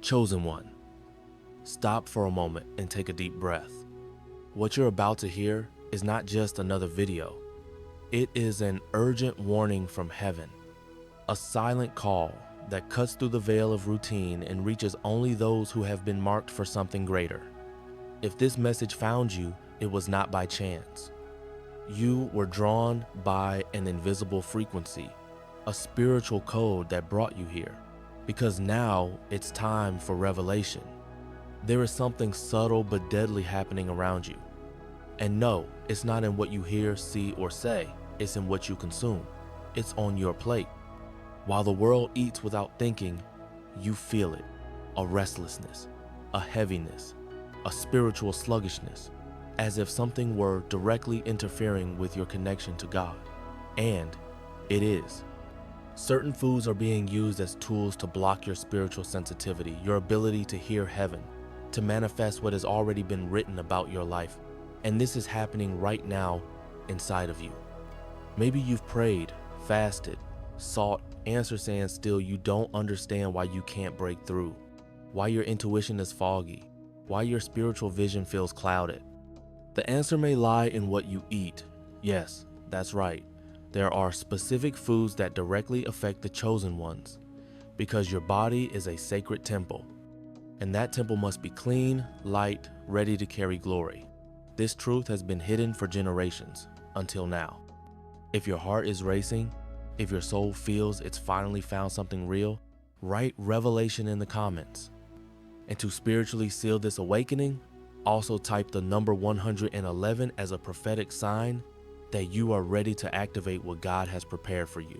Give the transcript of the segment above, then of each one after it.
Chosen one, stop for a moment and take a deep breath. What you're about to hear is not just another video. It is an urgent warning from heaven, a silent call that cuts through the veil of routine and reaches only those who have been marked for something greater. If this message found you, it was not by chance. You were drawn by an invisible frequency, a spiritual code that brought you here, because now it's time for revelation. There is something subtle but deadly happening around you. And no, it's not in what you hear, see, or say. It's in what you consume. It's on your plate. While the world eats without thinking, you feel it. A restlessness, a heaviness, a spiritual sluggishness, as if something were directly interfering with your connection to God. And it is. Certain foods are being used as tools to block your spiritual sensitivity, your ability to hear heaven, to manifest what has already been written about your life. And this is happening right now inside of you. Maybe you've prayed, fasted, sought answers, and still you don't understand why you can't break through, why your intuition is foggy, why your spiritual vision feels clouded. The answer may lie in what you eat. Yes, that's right. There are specific foods that directly affect the chosen ones, because your body is a sacred temple, and that temple must be clean, light, ready to carry glory. This truth has been hidden for generations, until now. If your heart is racing, if your soul feels it's finally found something real, write revelation in the comments. And to spiritually seal this awakening, also type the number 111 as a prophetic sign that you are ready to activate what God has prepared for you.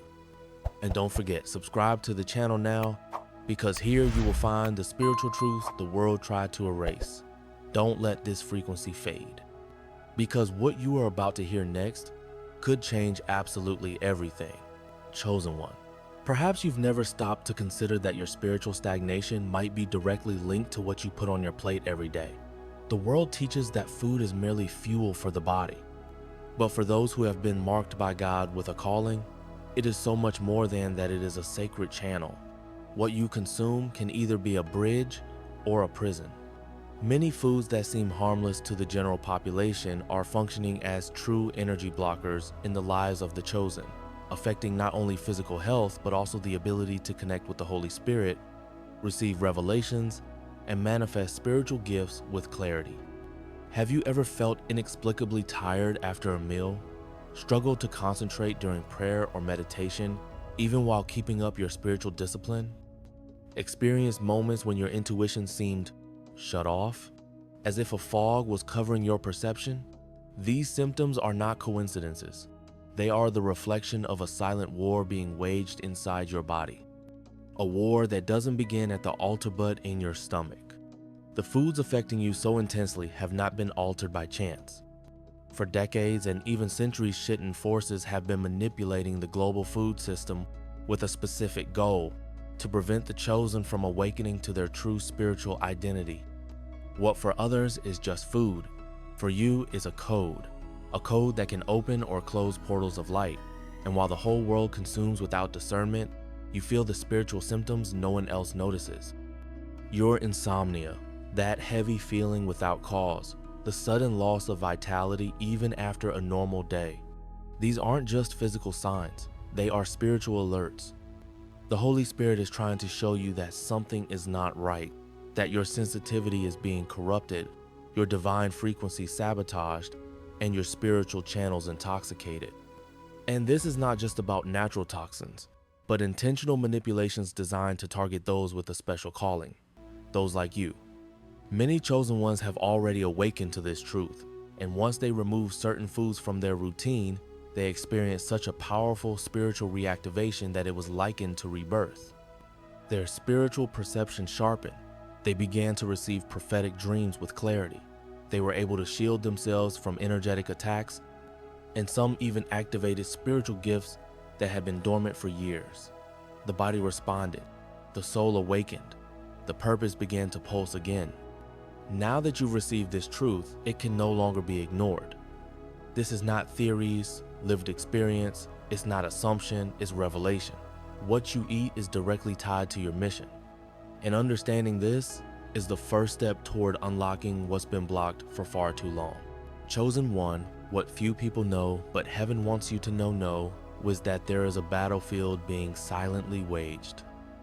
And don't forget, subscribe to the channel now, because here you will find the spiritual truths the world tried to erase. Don't let this frequency fade, because what you are about to hear next could change absolutely everything. Chosen one. Perhaps you've never stopped to consider that your spiritual stagnation might be directly linked to what you put on your plate every day. The world teaches that food is merely fuel for the body. But for those who have been marked by God with a calling, it is so much more than that. It is a sacred channel. What you consume can either be a bridge or a prison. Many foods that seem harmless to the general population are functioning as true energy blockers in the lives of the chosen, affecting not only physical health, but also the ability to connect with the Holy Spirit, receive revelations, and manifest spiritual gifts with clarity. Have you ever felt inexplicably tired after a meal? Struggled to concentrate during prayer or meditation, even while keeping up your spiritual discipline? Experienced moments when your intuition seemed shut off, as if a fog was covering your perception? These symptoms are not coincidences. They are the reflection of a silent war being waged inside your body. A war that doesn't begin at the altar but in your stomach. The foods affecting you so intensely have not been altered by chance. For decades and even centuries, shitting forces have been manipulating the global food system with a specific goal: to prevent the chosen from awakening to their true spiritual identity. What for others is just food, for you is a code that can open or close portals of light. And while the whole world consumes without discernment, you feel the spiritual symptoms no one else notices. Your insomnia, that heavy feeling without cause, the sudden loss of vitality even after a normal day. These aren't just physical signs, they are spiritual alerts. The Holy Spirit is trying to show you that something is not right, that your sensitivity is being corrupted, your divine frequency sabotaged, and your spiritual channels intoxicated. And this is not just about natural toxins, but intentional manipulations designed to target those with a special calling, those like you. Many chosen ones have already awakened to this truth, and once they remove certain foods from their routine, they experience such a powerful spiritual reactivation that it was likened to rebirth. Their spiritual perception sharpened. They began to receive prophetic dreams with clarity. They were able to shield themselves from energetic attacks, and some even activated spiritual gifts that had been dormant for years. The body responded, the soul awakened, the purpose began to pulse again. Now that you've received this truth, it can no longer be ignored. This is not theories, lived experience, it's not assumption, it's revelation. What you eat is directly tied to your mission. And understanding this is the first step toward unlocking what's been blocked for far too long. Chosen one, what few people know, but heaven wants you to know, was that there is a battlefield being silently waged.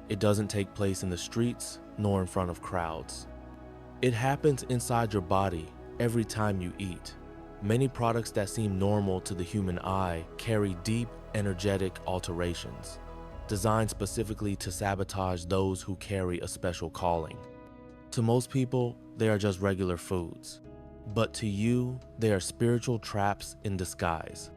It doesn't take place in the streets nor in front of crowds. It happens inside your body every time you eat. Many products that seem normal to the human eye carry deep, energetic alterations, designed specifically to sabotage those who carry a special calling. To most people, they are just regular foods, but to you, they are spiritual traps in disguise.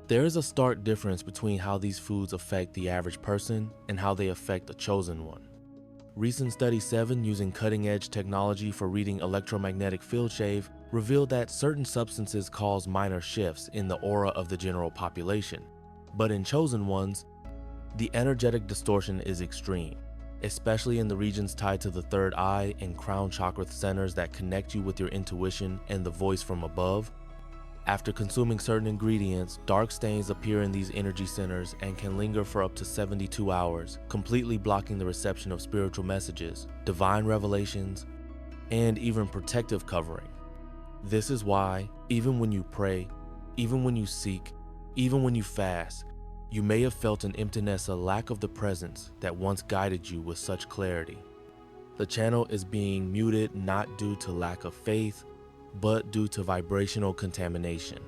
There is a stark difference between how these foods affect the average person and how they affect a chosen one. Recent Study 7, using cutting-edge technology for reading electromagnetic field shave, revealed that certain substances cause minor shifts in the aura of the general population. But in chosen ones, the energetic distortion is extreme, especially in the regions tied to the third eye and crown chakra centers that connect you with your intuition and the voice from above. After consuming certain ingredients, dark stains appear in these energy centers and can linger for up to 72 hours, completely blocking the reception of spiritual messages, divine revelations, and even protective covering. This is why, even when you pray, even when you seek, even when you fast, you may have felt an emptiness, a lack of the presence that once guided you with such clarity. The channel is being muted not due to lack of faith, but due to vibrational contamination.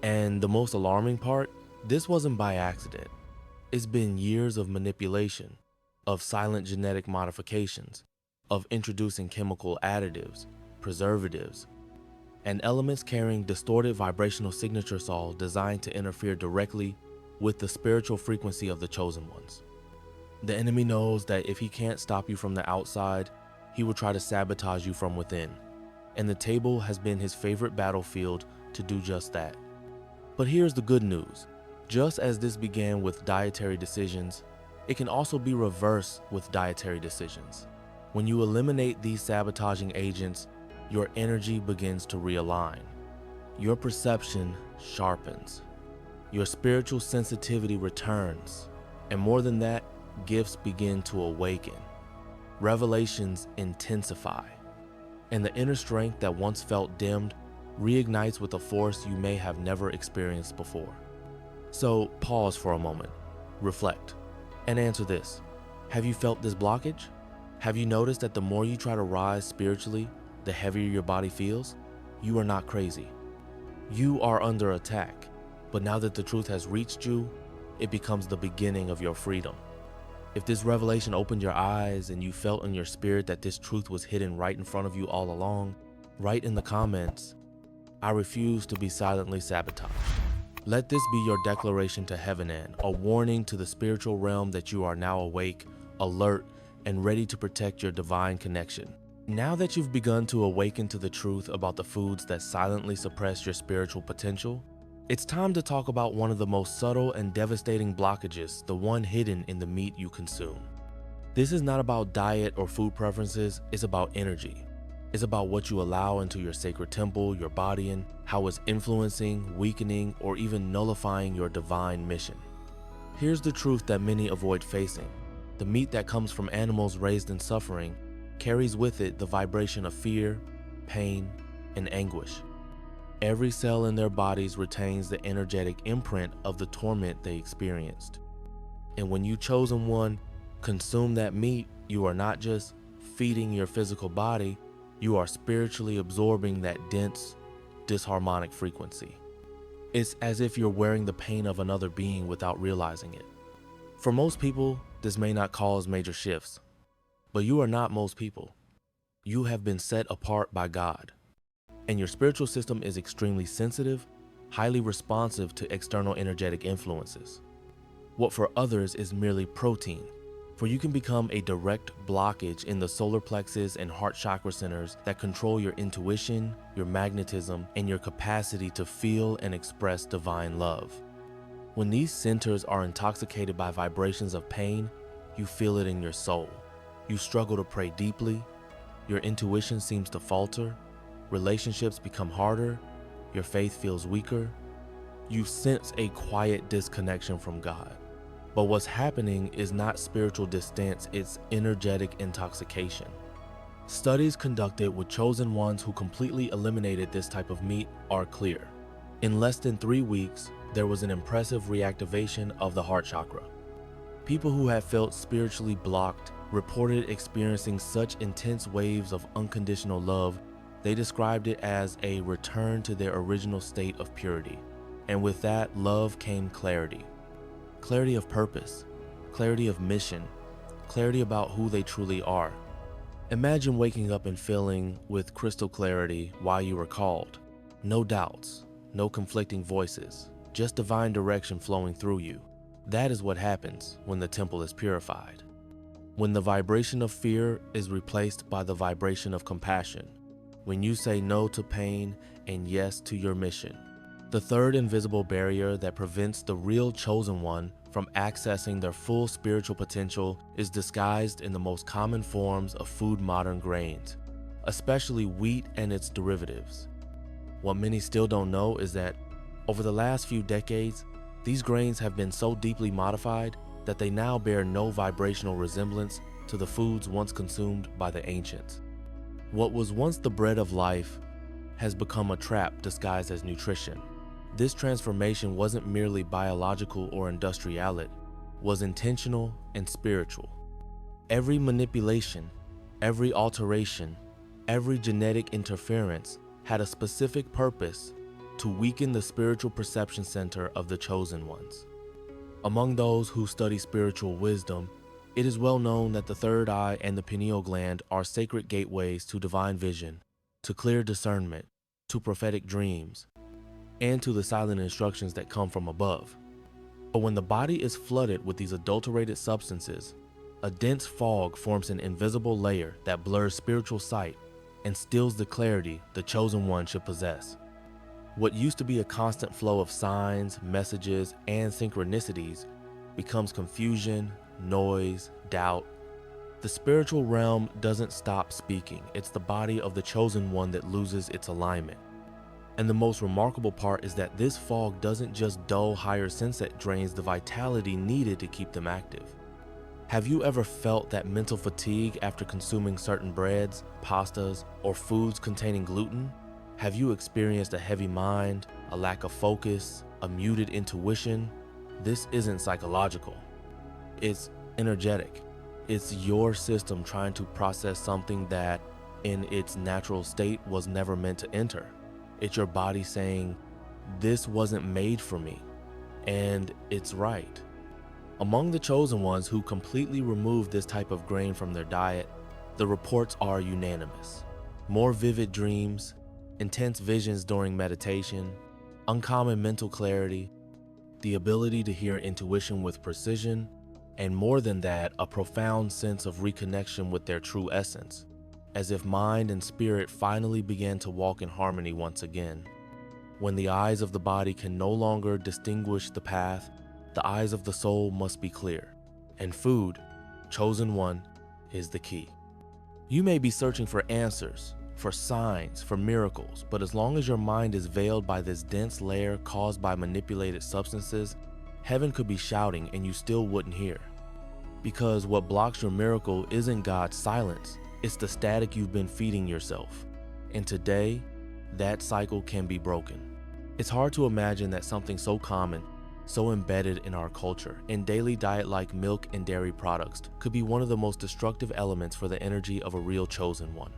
And the most alarming part, this wasn't by accident. It's been years of manipulation, of silent genetic modifications, of introducing chemical additives, preservatives, and elements carrying distorted vibrational signatures, all designed to interfere directly with the spiritual frequency of the chosen ones. The enemy knows that if he can't stop you from the outside, he will try to sabotage you from within. And the table has been his favorite battlefield to do just that. But here's the good news. Just as this began with dietary decisions, it can also be reversed with dietary decisions. When you eliminate these sabotaging agents, your energy begins to realign. Your perception sharpens. Your spiritual sensitivity returns. And more than that, gifts begin to awaken. Revelations intensify. And the inner strength that once felt dimmed reignites with a force you may have never experienced before. So pause for a moment, reflect, and answer this. Have you felt this blockage? Have you noticed that the more you try to rise spiritually, the heavier your body feels? You are not crazy. You are under attack, but now that the truth has reached you, it becomes the beginning of your freedom. If this revelation opened your eyes and you felt in your spirit that this truth was hidden right in front of you all along, write in the comments, "I refuse to be silently sabotaged." Let this be your declaration to heaven and a warning to the spiritual realm that you are now awake, alert, and ready to protect your divine connection. Now that you've begun to awaken to the truth about the foods that silently suppress your spiritual potential, it's time to talk about one of the most subtle and devastating blockages, the one hidden in the meat you consume. This is not about diet or food preferences, it's about energy. It's about what you allow into your sacred temple, your body, and how it's influencing, weakening, or even nullifying your divine mission. Here's the truth that many avoid facing. The meat that comes from animals raised in suffering carries with it the vibration of fear, pain, and anguish. Every cell in their bodies retains the energetic imprint of the torment they experienced. And when you chosen one consume that meat, you are not just feeding your physical body, you are spiritually absorbing that dense, disharmonic frequency. It's as if you're wearing the pain of another being without realizing it. For most people, this may not cause major shifts, but you are not most people. You have been set apart by God. And your spiritual system is extremely sensitive, highly responsive to external energetic influences. What for others is merely protein, for you can become a direct blockage in the solar plexus and heart chakra centers that control your intuition, your magnetism, and your capacity to feel and express divine love. When these centers are intoxicated by vibrations of pain, you feel it in your soul. You struggle to pray deeply, your intuition seems to falter, relationships become harder, your faith feels weaker. You sense a quiet disconnection from God. But what's happening is not spiritual distance, it's energetic intoxication. Studies conducted with chosen ones who completely eliminated this type of meat are clear. In less than 3 weeks, there was an impressive reactivation of the heart chakra. People who had felt spiritually blocked reported experiencing such intense waves of unconditional love, they described it as a return to their original state of purity. And with that love came clarity. Clarity of purpose, clarity of mission, clarity about who they truly are. Imagine waking up and feeling with crystal clarity why you were called. No doubts, no conflicting voices, just divine direction flowing through you. That is what happens when the temple is purified. When the vibration of fear is replaced by the vibration of compassion. When you say no to pain and yes to your mission. The third invisible barrier that prevents the real chosen one from accessing their full spiritual potential is disguised in the most common forms of food modern grains, especially wheat and its derivatives. What many still don't know is that over the last few decades, these grains have been so deeply modified that they now bear no vibrational resemblance to the foods once consumed by the ancients. What was once the bread of life has become a trap disguised as nutrition. This transformation wasn't merely biological or industrial, it was intentional and spiritual. Every manipulation, every alteration, every genetic interference had a specific purpose to weaken the spiritual perception center of the chosen ones. Among those who study spiritual wisdom, it is well known that the third eye and the pineal gland are sacred gateways to divine vision, to clear discernment, to prophetic dreams, and to the silent instructions that come from above. But when the body is flooded with these adulterated substances, a dense fog forms an invisible layer that blurs spiritual sight and steals the clarity the chosen one should possess. What used to be a constant flow of signs, messages, and synchronicities becomes confusion, noise, doubt. The spiritual realm doesn't stop speaking. It's the body of the chosen one that loses its alignment. And the most remarkable part is that this fog doesn't just dull higher sense, it drains the vitality needed to keep them active. Have you ever felt that mental fatigue after consuming certain breads, pastas, or foods containing gluten? Have you experienced a heavy mind, a lack of focus, a muted intuition? This isn't psychological. It's energetic. It's your system trying to process something that, in its natural state, was never meant to enter. It's your body saying, this wasn't made for me, and it's right. Among the chosen ones who completely removed this type of grain from their diet, the reports are unanimous. More vivid dreams, intense visions during meditation, uncommon mental clarity, the ability to hear intuition with precision, and more than that, a profound sense of reconnection with their true essence, as if mind and spirit finally began to walk in harmony once again. When the eyes of the body can no longer distinguish the path, the eyes of the soul must be clear, and food, chosen one, is the key. You may be searching for answers, for signs, for miracles, but as long as your mind is veiled by this dense layer caused by manipulated substances, heaven could be shouting and you still wouldn't hear. Because what blocks your miracle isn't God's silence, it's the static you've been feeding yourself. And today, that cycle can be broken. It's hard to imagine that something so common, so embedded in our culture, and daily diet like milk and dairy products could be one of the most destructive elements for the energy of a real chosen one.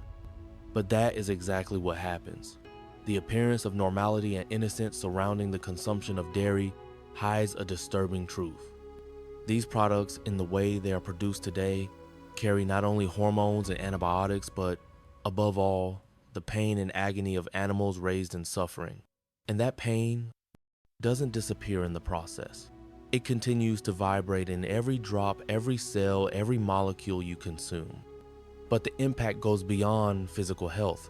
But that is exactly what happens. The appearance of normality and innocence surrounding the consumption of dairy hides a disturbing truth. These products, in the way they are produced today, carry not only hormones and antibiotics, but above all, the pain and agony of animals raised in suffering. And that pain doesn't disappear in the process. It continues to vibrate in every drop, every cell, every molecule you consume. But the impact goes beyond physical health.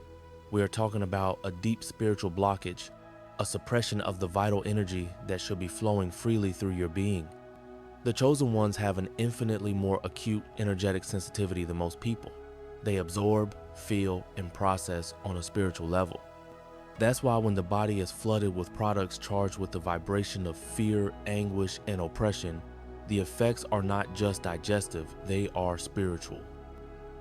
We are talking about a deep spiritual blockage, a suppression of the vital energy that should be flowing freely through your being. The chosen ones have an infinitely more acute energetic sensitivity than most people. They absorb, feel, and process on a spiritual level. That's why when the body is flooded with products charged with the vibration of fear, anguish, and oppression, the effects are not just digestive, they are spiritual.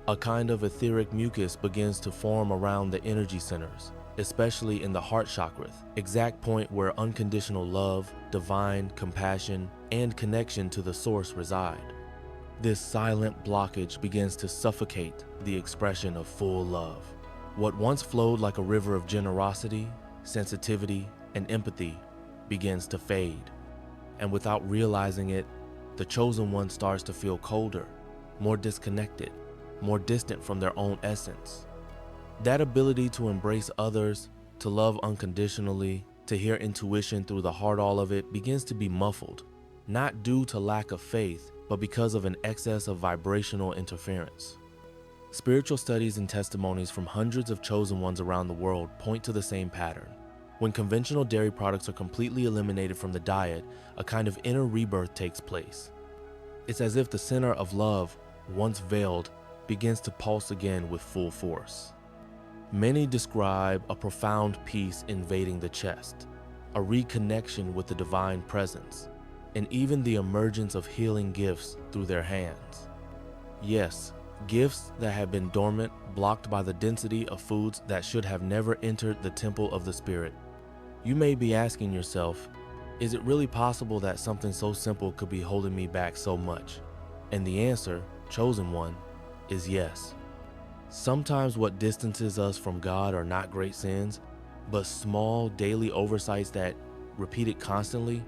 A kind of etheric mucus begins to form around the energy centers, especially in the heart chakra, exact point where unconditional love, divine compassion, and connection to the source reside. This silent blockage begins to suffocate the expression of full love. What once flowed like a river of generosity, sensitivity, and empathy begins to fade. And without realizing it, the chosen one starts to feel colder, more disconnected, more distant from their own essence. That ability to embrace others, to love unconditionally, to hear intuition through the heart, all of it begins to be muffled, not due to lack of faith, but because of an excess of vibrational interference. Spiritual studies and testimonies from hundreds of chosen ones around the world point to the same pattern. When conventional dairy products are completely eliminated from the diet, a kind of inner rebirth takes place. It's as if the center of love, once veiled, begins to pulse again with full force. Many describe a profound peace invading the chest, a reconnection with the divine presence, and even the emergence of healing gifts through their hands. Yes, gifts that have been dormant, blocked by the density of foods that should have never entered the temple of the spirit. You may be asking yourself, is it really possible that something so simple could be holding me back so much? And the answer, chosen one, is yes. Sometimes what distances us from God are not great sins, but small daily oversights that, repeated constantly,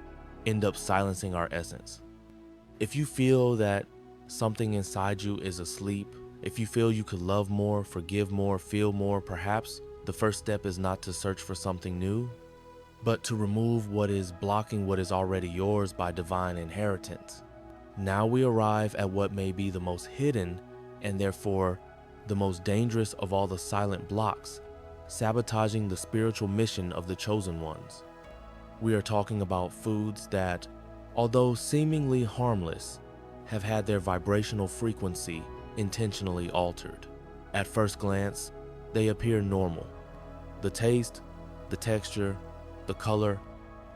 end up silencing our essence. If you feel that something inside you is asleep, if you feel you could love more, forgive more, feel more, perhaps the first step is not to search for something new, but to remove what is blocking what is already yours by divine inheritance. Now we arrive at what may be the most hidden and therefore the most dangerous of all the silent blocks, sabotaging the spiritual mission of the chosen ones. We are talking about foods that, although seemingly harmless, have had their vibrational frequency intentionally altered. At first glance, they appear normal. The taste, the texture, the color,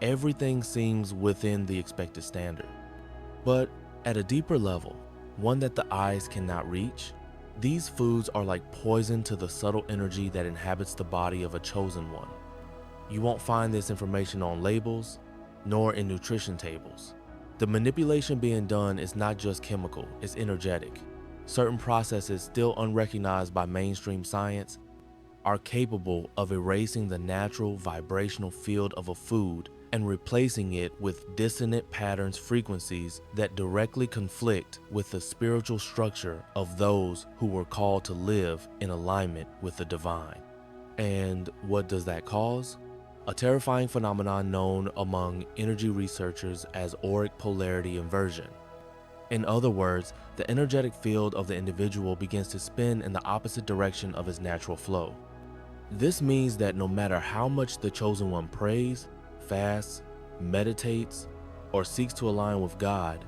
everything seems within the expected standard. But at a deeper level, one that the eyes cannot reach, these foods are like poison to the subtle energy that inhabits the body of a chosen one. You won't find this information on labels, nor in nutrition tables. The manipulation being done is not just chemical, it's energetic. Certain processes still unrecognized by mainstream science are capable of erasing the natural vibrational field of a food and replacing it with dissonant patterns, frequencies that directly conflict with the spiritual structure of those who were called to live in alignment with the divine. And what does that cause? A terrifying phenomenon known among energy researchers as auric polarity inversion. In other words, the energetic field of the individual begins to spin in the opposite direction of its natural flow. This means that no matter how much the chosen one prays, fasts, meditates, or seeks to align with God,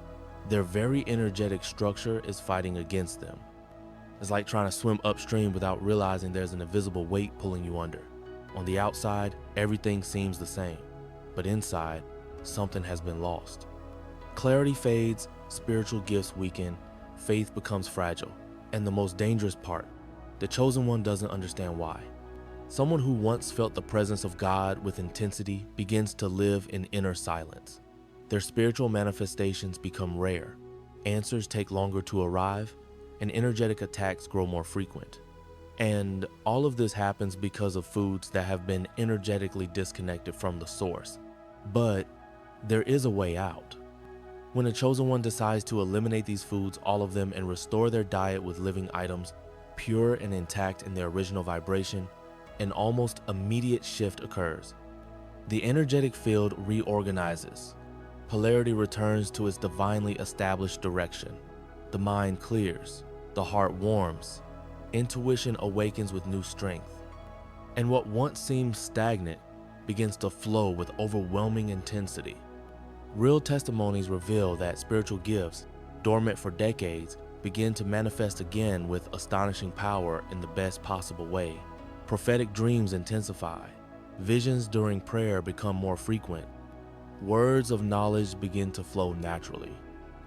their very energetic structure is fighting against them. It's like trying to swim upstream without realizing there's an invisible weight pulling you under. On the outside, everything seems the same, but inside, something has been lost. Clarity fades, spiritual gifts weaken, faith becomes fragile, and the most dangerous part, the chosen one doesn't understand why. Someone who once felt the presence of God with intensity begins to live in inner silence. Their spiritual manifestations become rare, answers take longer to arrive, and energetic attacks grow more frequent. And all of this happens because of foods that have been energetically disconnected from the source. But there is a way out. When a chosen one decides to eliminate these foods, all of them, and restore their diet with living items, pure and intact in their original vibration, an almost immediate shift occurs. The energetic field reorganizes. Polarity returns to its divinely established direction. The mind clears. The heart warms. Intuition awakens with new strength. And what once seemed stagnant begins to flow with overwhelming intensity. Real testimonies reveal that spiritual gifts, dormant for decades, begin to manifest again with astonishing power in the best possible way. Prophetic dreams intensify. Visions during prayer become more frequent. Words of knowledge begin to flow naturally.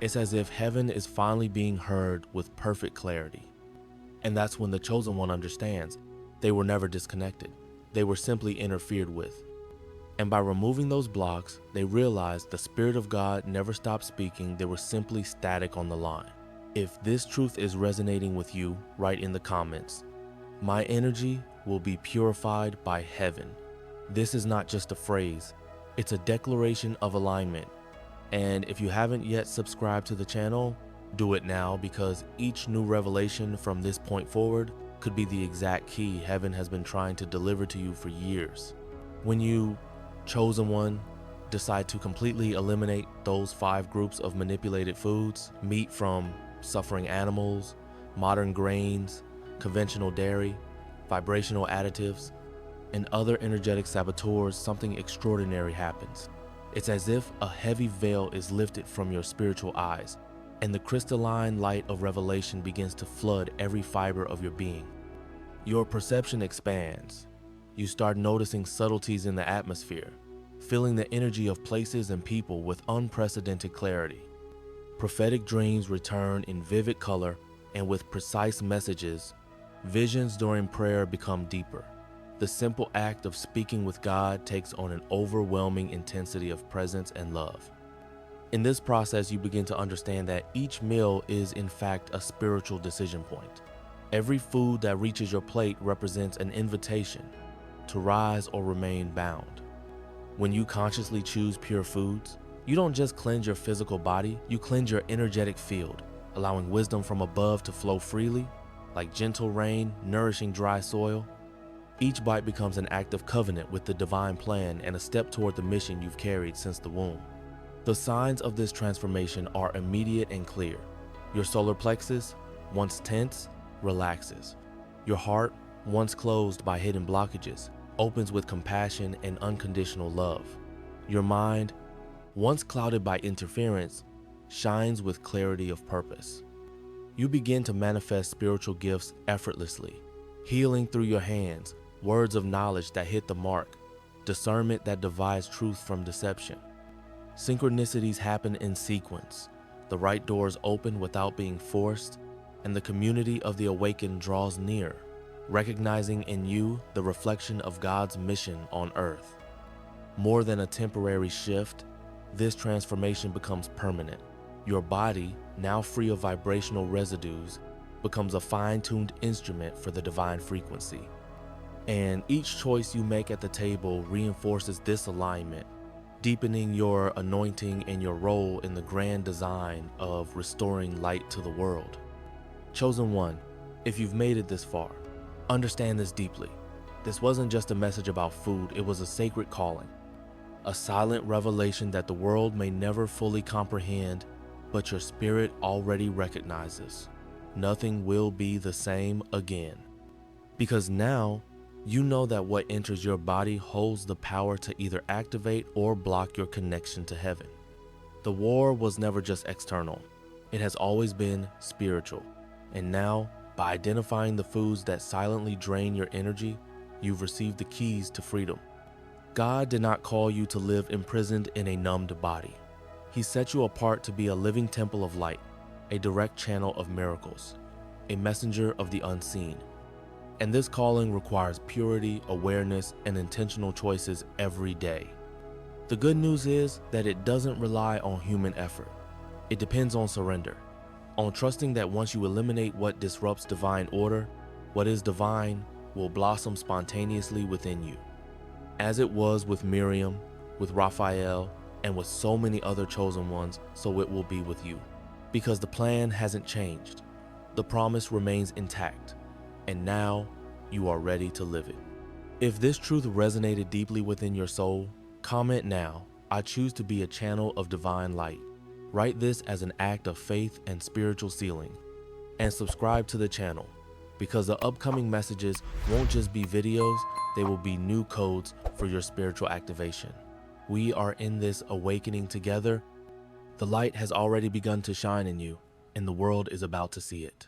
It's as if heaven is finally being heard with perfect clarity. And that's when the chosen one understands they were never disconnected. They were simply interfered with. And by removing those blocks, they realized the Spirit of God never stopped speaking. They were simply static on the line. If this truth is resonating with you, write in the comments, "My energy will be purified by heaven." This is not just a phrase, it's a declaration of alignment. And if you haven't yet subscribed to the channel, do it now, because each new revelation from this point forward could be the exact key heaven has been trying to deliver to you for years. When you, chosen one, decide to completely eliminate those 5 groups of manipulated foods, meat from suffering animals, modern grains, conventional dairy, vibrational additives, and other energetic saboteurs, something extraordinary happens. It's as if a heavy veil is lifted from your spiritual eyes, and the crystalline light of revelation begins to flood every fiber of your being. Your perception expands. You start noticing subtleties in the atmosphere, feeling the energy of places and people with unprecedented clarity. Prophetic dreams return in vivid color and with precise messages. Visions during prayer become deeper. The simple act of speaking with God takes on an overwhelming intensity of presence and love. In this process, you begin to understand that each meal is in fact a spiritual decision point. Every food that reaches your plate represents an invitation to rise or remain bound. When you consciously choose pure foods, you don't just cleanse your physical body, you cleanse your energetic field, allowing wisdom from above to flow freely, like gentle rain nourishing dry soil. Each bite becomes an act of covenant with the divine plan and a step toward the mission you've carried since the womb. The signs of this transformation are immediate and clear. Your solar plexus, once tense, relaxes. Your heart, once closed by hidden blockages, opens with compassion and unconditional love. Your mind, once clouded by interference, shines with clarity of purpose. You begin to manifest spiritual gifts effortlessly, healing through your hands, words of knowledge that hit the mark, discernment that divides truth from deception. Synchronicities happen in sequence. The right doors open without being forced, and the community of the awakened draws near, recognizing in you the reflection of God's mission on earth. More than a temporary shift, this transformation becomes permanent. Your body, now free of vibrational residues, becomes a fine-tuned instrument for the divine frequency. And each choice you make at the table reinforces this alignment, deepening your anointing and your role in the grand design of restoring light to the world. Chosen one, if you've made it this far, understand this deeply. This wasn't just a message about food, it was a sacred calling. A silent revelation that the world may never fully comprehend, but your spirit already recognizes. Nothing will be the same again. Because now, you know that what enters your body holds the power to either activate or block your connection to heaven. The war was never just external. It has always been spiritual. And now, by identifying the foods that silently drain your energy, you've received the keys to freedom. God did not call you to live imprisoned in a numbed body. He set you apart to be a living temple of light, a direct channel of miracles, a messenger of the unseen. And this calling requires purity, awareness, and intentional choices every day. The good news is that it doesn't rely on human effort. It depends on surrender, on trusting that once you eliminate what disrupts divine order, what is divine will blossom spontaneously within you. As it was with Miriam, with Raphael, and with so many other chosen ones, so it will be with you. Because the plan hasn't changed. The promise remains intact. And now you are ready to live it. If this truth resonated deeply within your soul, comment now, "I choose to be a channel of divine light." Write this as an act of faith and spiritual sealing. And subscribe to the channel, because the upcoming messages won't just be videos, they will be new codes for your spiritual activation. We are in this awakening together. The light has already begun to shine in you, and the world is about to see it.